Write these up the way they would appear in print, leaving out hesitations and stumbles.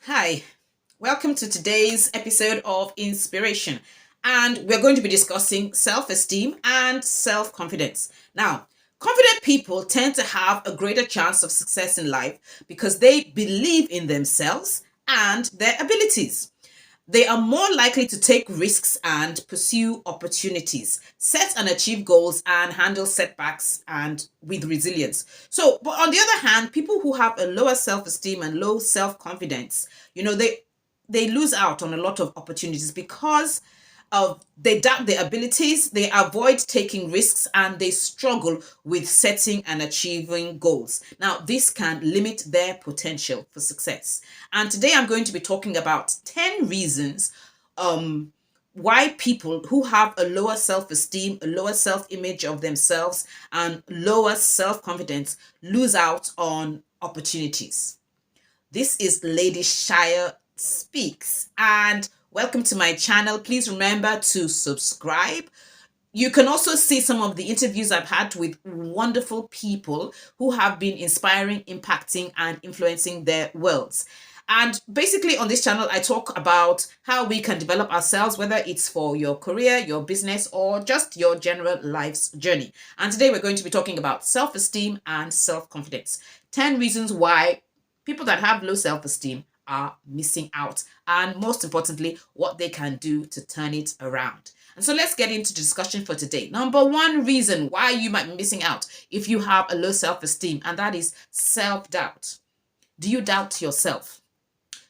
Hi, welcome to today's episode of Inspiration. And we're going to be discussing self esteem and self confidence. Now, confident people tend to have a greater chance of success in life because they believe in themselves and their abilities. They are more likely to take risks and pursue opportunities, set and achieve goals, and handle setbacks and with resilience. So, but on the other hand, people who have a lower self-esteem and low self-confidence, they lose out on a lot of opportunities because of they doubt their abilities, they avoid taking risks, and they struggle with setting and achieving goals. Now, this can limit their potential for success. And today I'm going to be talking about 10 reasons why people who have a lower self-esteem, a lower self-image of themselves, and lower self-confidence lose out on opportunities. This is Lady Shayo Speaks, and welcome to my channel. Please remember to subscribe. You can also see some of the interviews I've had with wonderful people who have been inspiring, impacting, and influencing their worlds. And basically on this channel, I talk about how we can develop ourselves, whether it's for your career, your business, or just your general life's journey. And today we're going to be talking about self-esteem and self-confidence. 10 reasons why people that have low self-esteem are missing out, and most importantly, what they can do to turn it around. And so let's get into the discussion for today. Number one reason why you might be missing out if you have a low self-esteem, and that is self-doubt. Do you doubt yourself?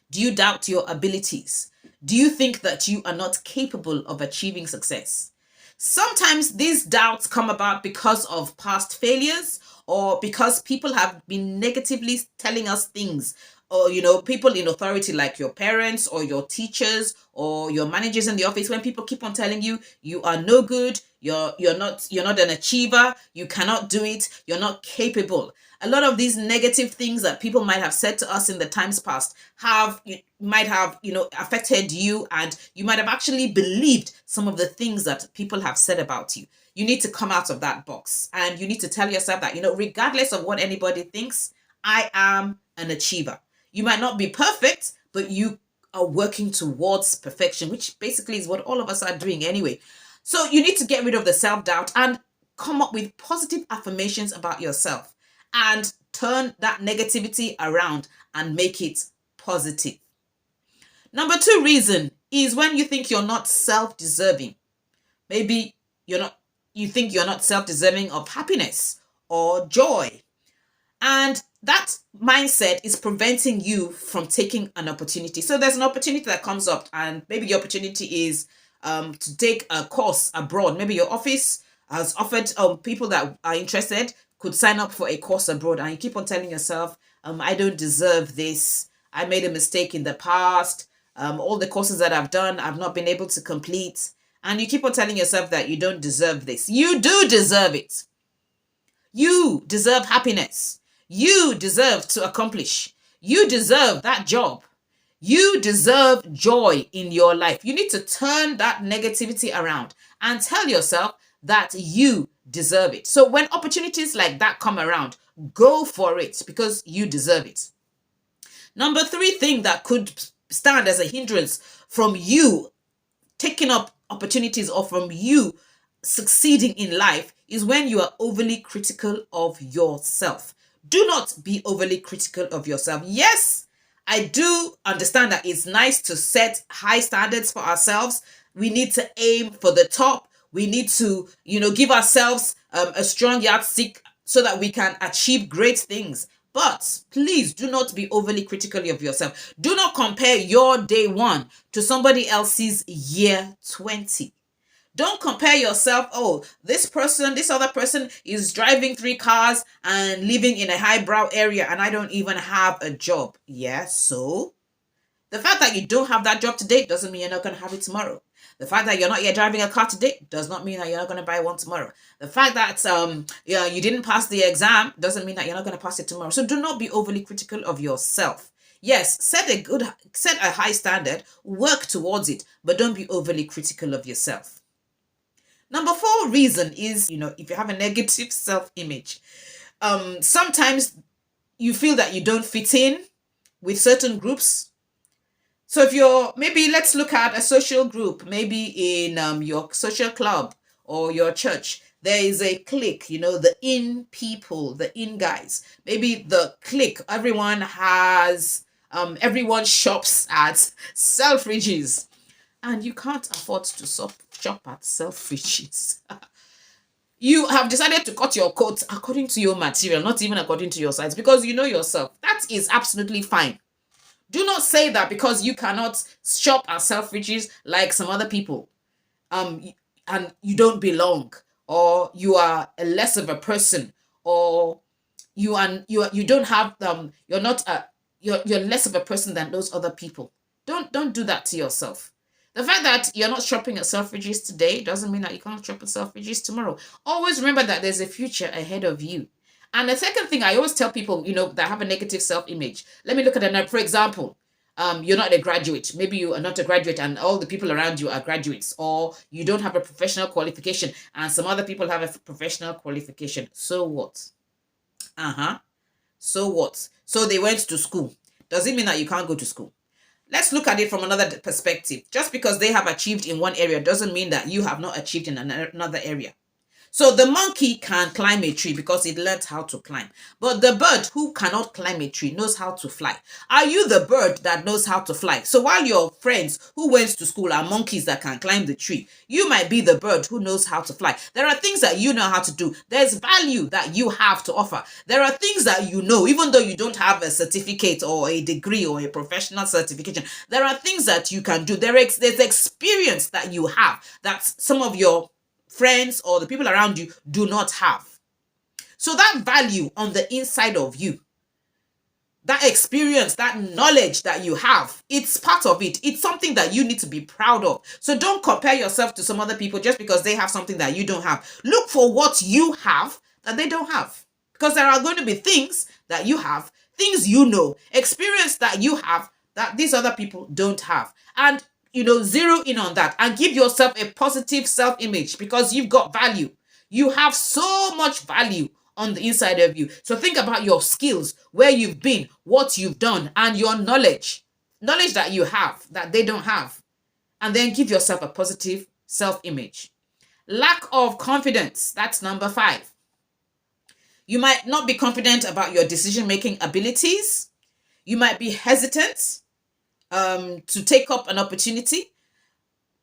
Do you doubt your abilities? Do you think that you are not capable of achieving success? Sometimes these doubts come about because of past failures or because people have been negatively telling us things, or people in authority like your parents or your teachers or your managers in the office. When people keep on telling you you are no good, you're not an achiever, you cannot do it, you're not capable. A lot of these negative things that people might have said to us in the times past might have affected you, and you might have actually believed some of the things that people have said about you. You need to come out of that box, and you need to tell yourself that regardless of what anybody thinks, I am an achiever. You might not be perfect, but you are working towards perfection, which basically is what all of us are doing anyway. So you need to get rid of the self-doubt and come up with positive affirmations about yourself and turn that negativity around and make it positive. Number two reason is when you think you're not self-deserving. Maybe you think you're not self-deserving of happiness or joy. And that mindset is preventing you from taking an opportunity. So there's an opportunity that comes up, and maybe the opportunity is to take a course abroad. Maybe your office has offered people that are interested could sign up for a course abroad, and you keep on telling yourself, I don't deserve this. I made a mistake in the past. All the courses that I've done, I've not been able to complete. And you keep on telling yourself that you don't deserve this. You do deserve it. You deserve happiness. You deserve to accomplish. You deserve that job. You deserve joy in your life. You need to turn that negativity around and tell yourself that you deserve it. So when opportunities like that come around, go for it because you deserve it. Number three thing that could stand as a hindrance from you taking up opportunities or from you succeeding in life is when you are overly critical of yourself. Do not be overly critical of yourself. Yes, I do understand that it's nice to set high standards for ourselves. We need to aim for the top. We need to, give ourselves a strong yardstick so that we can achieve great things. But please do not be overly critical of yourself. Do not compare your day one to somebody else's year 20. Don't compare yourself. Oh, this other person is driving 3 cars and living in a highbrow area, and I don't even have a job. Yeah, so the fact that you don't have that job today doesn't mean you're not going to have it tomorrow. The fact that you're not yet driving a car today does not mean that you're not going to buy one tomorrow. The fact that you didn't pass the exam doesn't mean that you're not going to pass it tomorrow. So do not be overly critical of yourself. Yes, set a high standard, work towards it, but don't be overly critical of yourself. Number 4 reason is, if you have a negative self-image, sometimes you feel that you don't fit in with certain groups. So if you're, maybe let's look at a social group, maybe in your social club or your church, there is a clique, the in people, the in guys. Maybe the clique, everyone shops at Selfridges, and you can't afford to shop at Selfridges. You have decided to cut your coat according to your material, not even according to your size, because you know yourself. That is absolutely fine. Do not say that because you cannot shop at Selfridges like some other people, um, and you don't belong, or you are a less of a person, or you don't have you're not a you're less of a person than those other people. Don't do that to yourself. The fact that you're not shopping at Selfridges today doesn't mean that you can't shop at Selfridges tomorrow. Always remember that there's a future ahead of you. And the second thing I always tell people, that have a negative self-image. Let me look at another. For example, you're not a graduate. Maybe you are not a graduate and all the people around you are graduates, or you don't have a professional qualification and some other people have a professional qualification. So what? So what? So they went to school. Does it mean that you can't go to school? Let's look at it from another perspective. Just because they have achieved in one area doesn't mean that you have not achieved in another area. So the monkey can climb a tree because it learned how to climb. But the bird who cannot climb a tree knows how to fly. Are you the bird that knows how to fly? So while your friends who went to school are monkeys that can climb the tree, you might be the bird who knows how to fly. There are things that you know how to do. There's value that you have to offer. There are things that you know, even though you don't have a certificate or a degree or a professional certification. There are things that you can do. There's experience that you have that some of your friends or the people around you do not have. So that value on the inside of you, that experience, that knowledge that you have, it's part of it. It's something that you need to be proud of. So don't compare yourself to some other people just because they have something that you don't have. Look for what you have that they don't have. Because there are going to be things that you have, things you know, experience that you have that these other people don't have. And zero in on that and give yourself a positive self-image because you've got value. You have so much value on the inside of you. So think about your skills, where you've been, what you've done, and your knowledge that you have that they don't have. And then give yourself a positive self-image. Lack of confidence, that's number 5. You might not be confident about your decision-making abilities. You might be hesitant to take up an opportunity.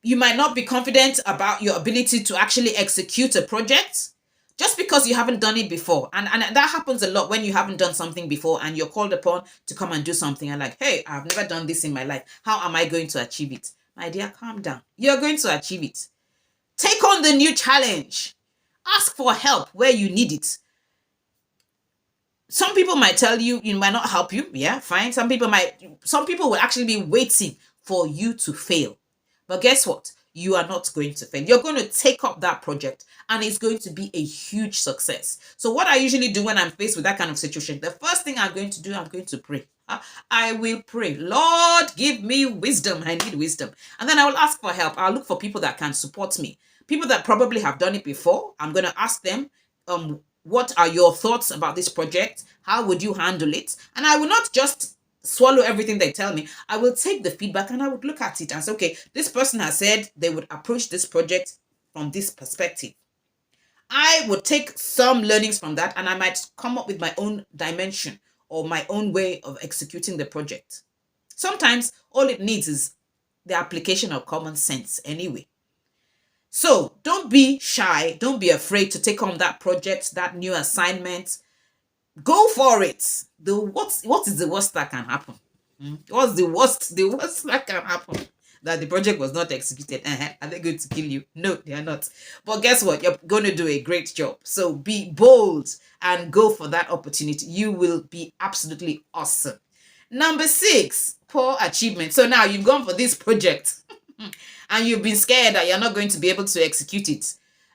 You might not be confident about your ability to actually execute a project just because you haven't done it before. And that happens a lot when you haven't done something before and you're called upon to come and do something and like, hey, I've never done this in my life. How am I going to achieve it? My dear, calm down. You're going to achieve it. Take on the new challenge. Ask for help where you need it. Some people might tell you, it might not help you. Yeah, fine. Some people will actually be waiting for you to fail. But guess what? You are not going to fail. You're going to take up that project and it's going to be a huge success. So what I usually do when I'm faced with that kind of situation, the first thing I'm going to do, I'm going to pray. I will pray, Lord, give me wisdom. I need wisdom. And then I will ask for help. I'll look for people that can support me. People that probably have done it before. I'm going to ask them, what are your thoughts about this project? How would you handle it? And I will not just swallow everything they tell me. I will take the feedback and I would look at it and say, okay, this person has said they would approach this project from this perspective. I would take some learnings from that and I might come up with my own dimension or my own way of executing the project. Sometimes all it needs is the application of common sense anyway. So don't be shy. Don't be afraid to take on that project, that new assignment. Go for it. What is the worst that can happen? What's the worst? The worst that can happen? That the project was not executed. Are they going to kill you? No, they are not. But guess what? You're going to do a great job. So be bold and go for that opportunity. You will be absolutely awesome. Number 6, poor achievement. So now you've gone for this project and you've been scared that you're not going to be able to execute it.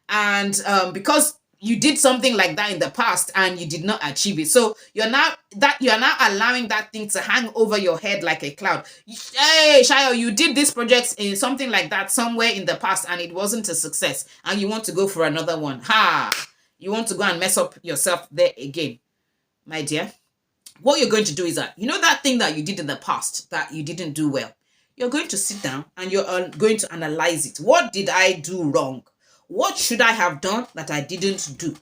And because you did something like that in the past and you did not achieve it. So you're now allowing that thing to hang over your head like a cloud. Hey, Shayo, you did this project in something like that somewhere in the past and it wasn't a success. And you want to go for another one. You want to go and mess up yourself there again. My dear, what you're going to do is that, that thing that you did in the past that you didn't do well, you're going to sit down and you're going to analyze it. What did I do wrong? What should I have done that I didn't do?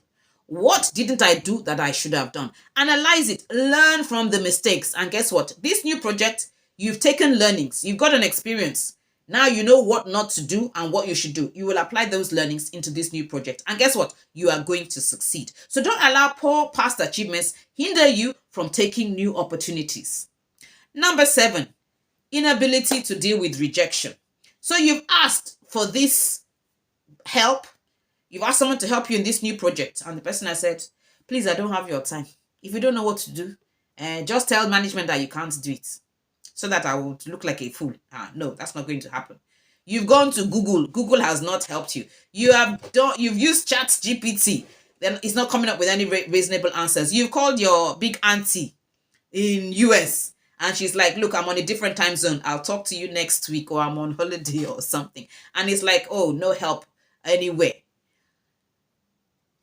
What didn't I do that I should have done? Analyze it, learn from the mistakes. And guess what? This new project, you've taken learnings, you've got an experience. Now you know what not to do and what you should do. You will apply those learnings into this new project. And guess what? You are going to succeed. So don't allow poor past achievements hinder you from taking new opportunities. Number 7, inability to deal with rejection. So you've asked for this help. You've asked someone to help you in this new project. And the person has said, please, I don't have your time. If you don't know what to do, just tell management that you can't do it, so that I would look like a fool. No, that's not going to happen. You've gone to Google. Google has not helped you. You've used Chat GPT. Then it's not coming up with any reasonable answers. You've called your big auntie in US and she's like, look, I'm on a different time zone. I'll talk to you next week, or I'm on holiday or something. And it's like, oh, no help anywhere.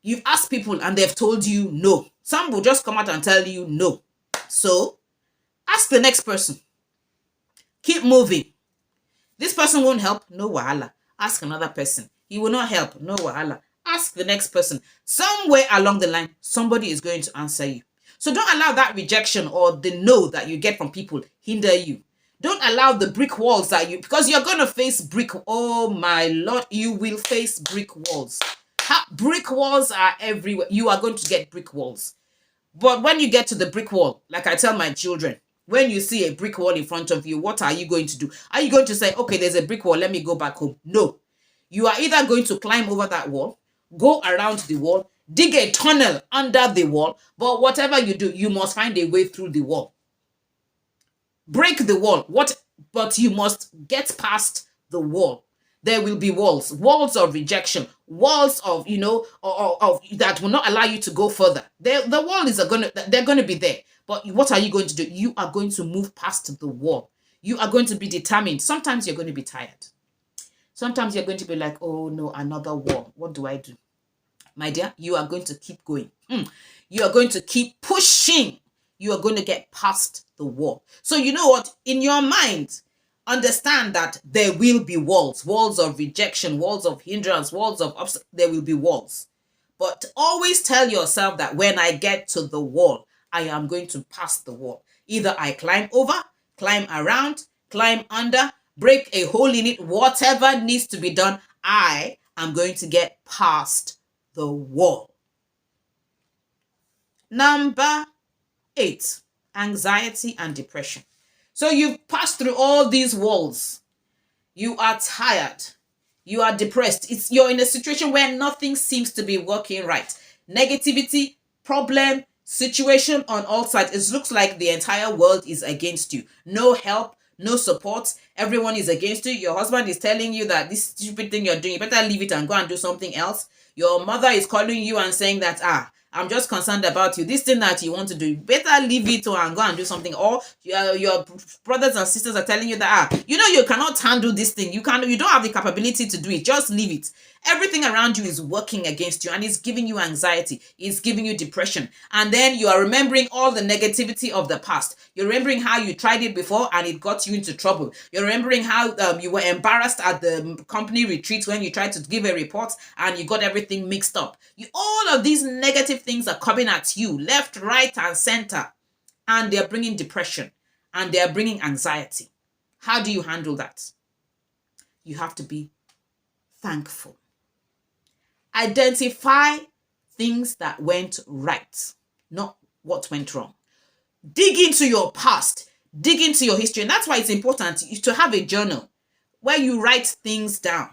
You've asked people and they've told you no. Some will just come out and tell you no. So ask the next person. Keep moving. This person won't help, no wahala. Ask another person. He will not help, no wahala. Ask the next person. Somewhere along the line, somebody is going to answer you. So don't allow that rejection or the no that you get from people hinder you. Don't allow the brick walls because you're going to face oh my Lord, you will face brick walls. Brick walls are everywhere. You are going to get brick walls. But when you get to the brick wall, like I tell my children, when you see a brick wall in front of you, what are you going to do? Are you going to say, okay, there's a brick wall, let me go back home? No. You are either going to climb over that wall, go around the wall, dig a tunnel under the wall, but whatever you do, you must find a way through the wall. Break the wall, but you must get past the wall. There will be walls of rejection, walls of, of that will not allow you to go further. The wall they're going to be there. But what are you going to do? You are going to move past the wall. You are going to be determined. Sometimes you're going to be tired. Sometimes you're going to be like, oh no, another wall. What do I do? My dear, you are going to keep going. You are going to keep pushing. You are going to get past the wall. So you know what? In your mind, understand that there will be walls of rejection, walls of hindrance, walls of obstacles. There will be walls. But always tell yourself that when I get to the wall, I am going to pass the wall. Either I climb over, climb around, climb under, break a hole in it, whatever needs to be done, I am going to get past the wall. Number 8, anxiety and depression. So you've passed through all these walls. You are tired. You are depressed. You're in a situation where nothing seems to be working right. Negativity, problem, situation on all sides. It looks like the entire world is against you. No help, no support. Everyone is against you. Your husband is telling you that this stupid thing you're doing, you better leave it and go and do something else. Your mother is calling you and saying that, I'm just concerned about you. This thing that you want to do, you better leave it and go and do something. Or your brothers and sisters are telling you that, you cannot handle this thing. You don't have the capability to do it. Just leave it. Everything around you is working against you and it's giving you anxiety. It's giving you depression. And then you are remembering all the negativity of the past. You're remembering how you tried it before and it got you into trouble. You're remembering how you were embarrassed at the company retreat when you tried to give a report and you got everything mixed up. All of these negative things are coming at you left, right, and center. And they're bringing depression and they're bringing anxiety. How do you handle that? You have to be thankful. Identify things that went right, not what went wrong. Dig into your past, dig into your history. And that's why it's important to have a journal where you write things down.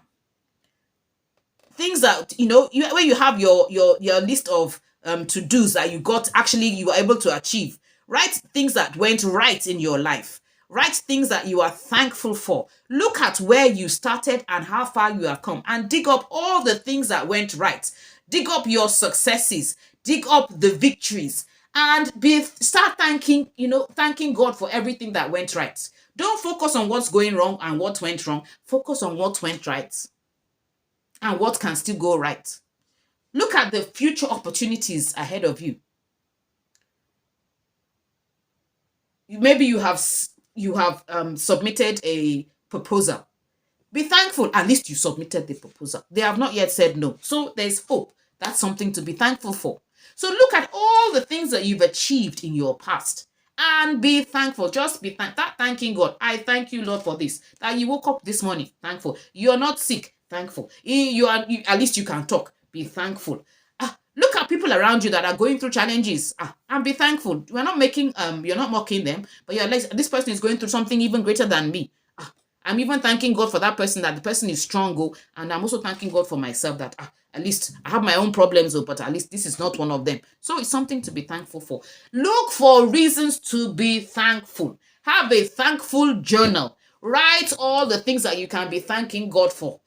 Things that, where you have your list of to-dos that you were able to achieve. Write things that went right in your life. Write things that you are thankful for. Look at where you started and how far you have come and dig up all the things that went right. Dig up your successes. Dig up the victories and start thanking God for everything that went right. Don't focus on what's going wrong and what went wrong. Focus on what went right and what can still go right. Look at the future opportunities ahead of you. Maybe you have you have submitted a proposal. Be thankful. At least you submitted the proposal. They have not yet said no. So there's hope. That's something to be thankful for. So look at all the things that you've achieved in your past and be thankful. Just be thanking God. I thank you, Lord, for this. That you woke up this morning. Thankful. You're not sick. Thankful. At least you can talk. Be thankful. Look at people around you that are going through challenges, and be thankful. We're not making you're not mocking them, but you're like, this person is going through something even greater than me. I'm even thanking God for that person, that the person is strong, and I'm also thanking God for myself that at least I have my own problems, but at least this is not one of them. So it's something to be thankful for. Look for reasons to be thankful. Have a thankful journal. Write all the things that you can be thanking God for.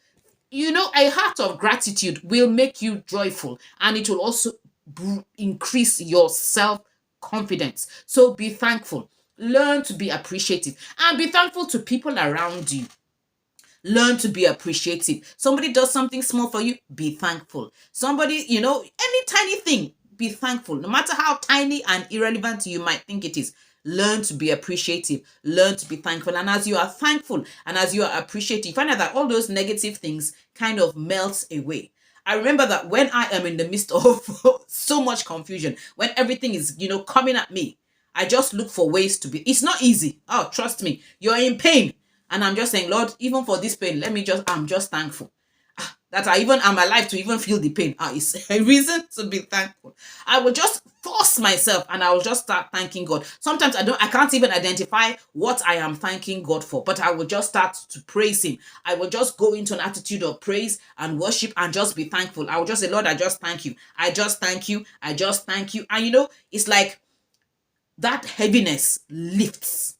A heart of gratitude will make you joyful, and it will also increase your self-confidence. So be thankful. Learn to be appreciative and be thankful to people around you. Learn to be appreciative. Somebody does something small for you, be thankful. Somebody, any tiny thing, be thankful. No matter how tiny and irrelevant you might think it is, learn to be appreciative. Learn to be thankful. And as you are thankful and as you are appreciative, you find out that all those negative things kind of melt away. I remember that when I am in the midst of so much confusion, when everything is, coming at me, I just look for ways to be. It's not easy. Oh, trust me, you're in pain. And I'm just saying, Lord, even for this pain, I'm just thankful that I even am alive to even feel the pain. It's a reason to be thankful. I will just force myself and I will just start thanking God. Sometimes I can't even identify what I am thanking God for, but I will just start to praise him. I will just go into an attitude of praise and worship and just be thankful. I will just say, Lord, I just thank you. I just thank you. I just thank you. And it's like that heaviness lifts.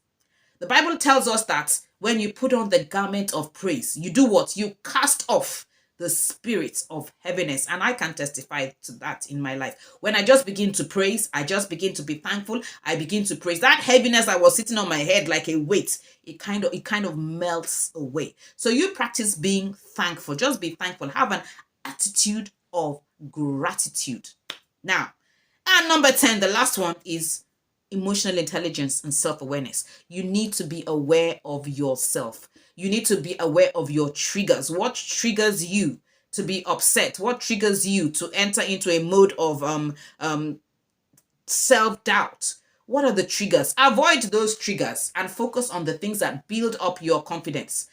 The Bible tells us that when you put on the garment of praise, you do what? You cast off the spirit of heaviness. And I can testify to that in my life. When I just begin to praise, I just begin to be thankful. I begin to praise. That heaviness that was sitting on my head like a weight, it kind of melts away. So you practice being thankful. Just be thankful. Have an attitude of gratitude. Now, and number 10, the last one is emotional intelligence and self-awareness. You need to be aware of yourself. You need to be aware of your triggers. What triggers you to be upset? What triggers you to enter into a mode of self-doubt? What are the triggers? Avoid those triggers and focus on the things that build up your confidence.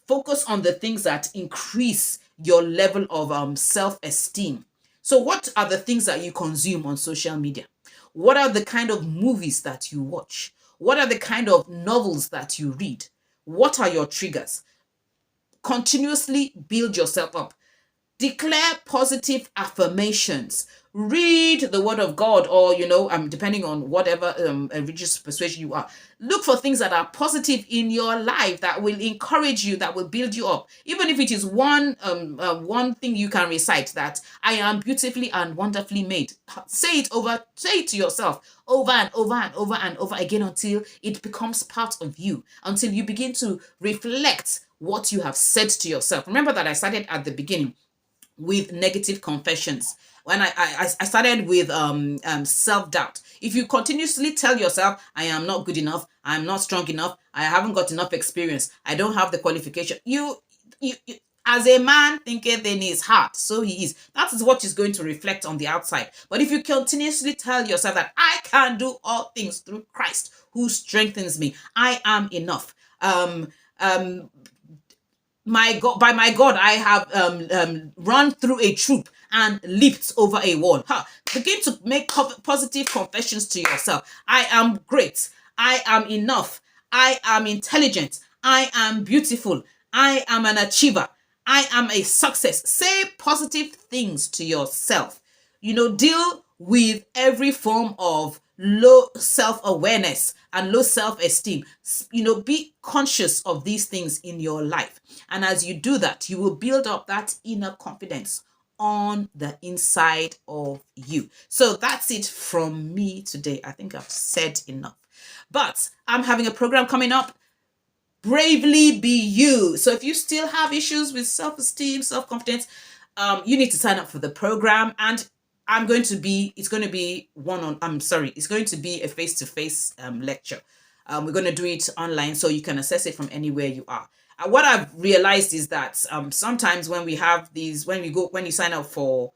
Focus on the things that increase your level of self-esteem. So what are the things that you consume on social media? What are the kind of movies that you watch? What are the kind of novels that you read? What are your triggers? Continuously build yourself up. Declare positive affirmations. Read the word of God, or depending on whatever religious persuasion you are. Look for things that are positive in your life that will encourage you, that will build you up. Even if it is one thing you can recite, that I am beautifully and wonderfully made. Say it to yourself over and over and over and over again until it becomes part of you, until you begin to reflect what you have said to yourself. Remember that I started at the beginning with negative confessions. When I started with self-doubt. If you continuously tell yourself, I am not good enough, I'm not strong enough, I haven't got enough experience, I don't have the qualification, you as a man thinketh in his heart, so he is. That is what is going to reflect on the outside. But if you continuously tell yourself that I can do all things through Christ who strengthens me, I am enough. My God, by my God, I have run through a troop and leaped over a wall. Begin to make positive confessions to yourself. I am great. I am enough. I am intelligent. I am beautiful. I am an achiever. I am a success. Say positive things to yourself. Deal with every form of low self-awareness and low self-esteem. Be conscious of these things in your life. And as you do that, you will build up that inner confidence on the inside of you. So that's it from me today. I think I've said enough. But I'm having a program coming up, Bravely Be You. So if you still have issues with self-esteem, self-confidence, you need to sign up for the program. And it's going to be a face-to-face lecture. We're going to do it online so you can access it from anywhere you are. What I've realized is that sometimes when we have these, when you sign up for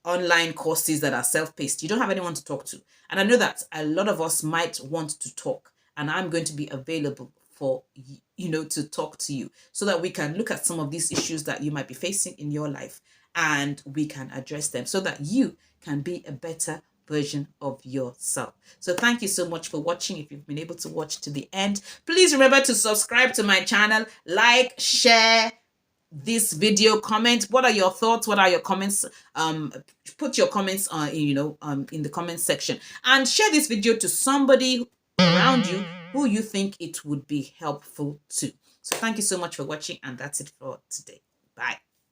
online courses that are self-paced, you don't have anyone to talk to. And I know that a lot of us might want to talk, and I'm going to be available for to talk to you so that we can look at some of these issues that you might be facing in your life, and we can address them so that you can be a better version of yourself. So thank you so much for watching. If you've been able to watch to the end, please remember to subscribe to my channel, like, share this video, comment. What are your thoughts? What are your comments? Put your comments in the comment section, and share this video to somebody around you who you think it would be helpful to. So thank you so much for watching, and that's it for today. Bye.